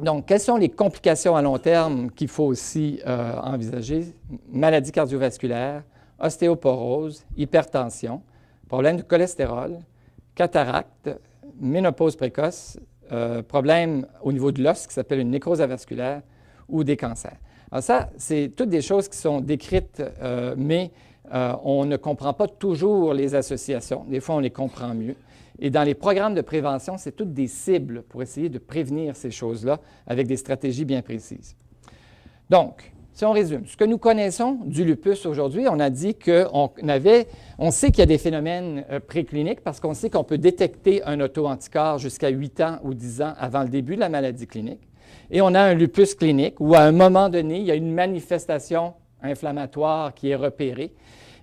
Donc, quelles sont les complications à long terme qu'il faut aussi envisager? Maladies cardiovasculaires, ostéoporose, hypertension, problème de cholestérol, cataracte, ménopause précoce, problème au niveau de l'os qui s'appelle une nécrose avasculaire ou des cancers. Alors ça, c'est toutes des choses qui sont décrites, mais on ne comprend pas toujours les associations. Des fois, on les comprend mieux. Et dans les programmes de prévention, c'est toutes des cibles pour essayer de prévenir ces choses-là avec des stratégies bien précises. Donc, si on résume, ce que nous connaissons du lupus aujourd'hui, on a dit qu'on sait qu'il y a des phénomènes précliniques parce qu'on sait qu'on peut détecter un auto-anticorps jusqu'à 8 ans ou 10 ans avant le début de la maladie clinique. Et on a un lupus clinique où, à un moment donné, il y a une manifestation inflammatoire qui est repérée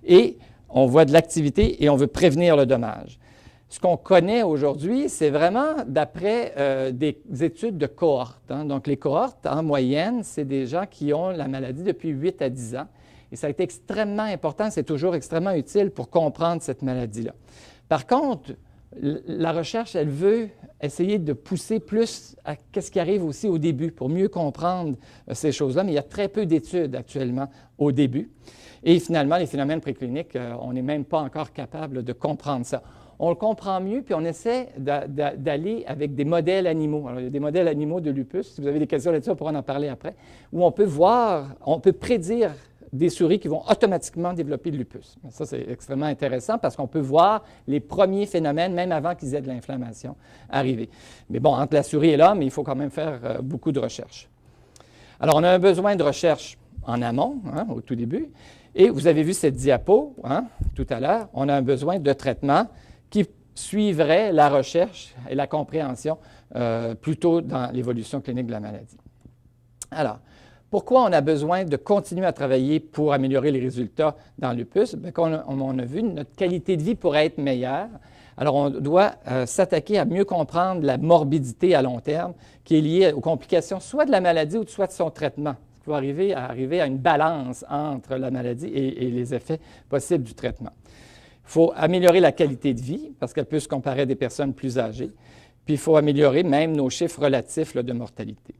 et on voit de l'activité et on veut prévenir le dommage. Ce qu'on connaît aujourd'hui, c'est vraiment d'après des études de cohortes. Hein. Donc, les cohortes, en moyenne, c'est des gens qui ont la maladie depuis 8 à 10 ans. Et ça a été extrêmement important, c'est toujours extrêmement utile pour comprendre cette maladie-là. Par contre, la recherche, elle veut essayer de pousser plus à ce qui arrive aussi au début pour mieux comprendre ces choses-là, mais il y a très peu d'études actuellement au début. Et finalement, les phénomènes précliniques, on n'est même pas encore capable de comprendre ça. On le comprend mieux, puis on essaie d'aller avec des modèles animaux. Alors, il y a des modèles animaux de lupus. Si vous avez des questions là-dessus, on pourra en parler après, où on peut prédire des souris qui vont automatiquement développer le lupus. Ça, c'est extrêmement intéressant parce qu'on peut voir les premiers phénomènes, même avant qu'ils aient de l'inflammation, arriver. Mais bon, entre la souris et l'homme, il faut quand même faire beaucoup de recherches. Alors, on a un besoin de recherche en amont, hein, au tout début. Et vous avez vu cette diapo tout à l'heure. On a un besoin de traitement qui suivrait la recherche et la compréhension plutôt dans l'évolution clinique de la maladie. Alors, pourquoi on a besoin de continuer à travailler pour améliorer les résultats dans le lupus? Bien, comme on a vu, notre qualité de vie pourrait être meilleure. Alors, on doit s'attaquer à mieux comprendre la morbidité à long terme qui est liée aux complications soit de la maladie ou soit de son traitement. Il faut arriver à une balance entre la maladie et les effets possibles du traitement. Il faut améliorer la qualité de vie parce qu'elle peut se comparer à des personnes plus âgées. Puis, il faut améliorer même nos chiffres relatifs de mortalité.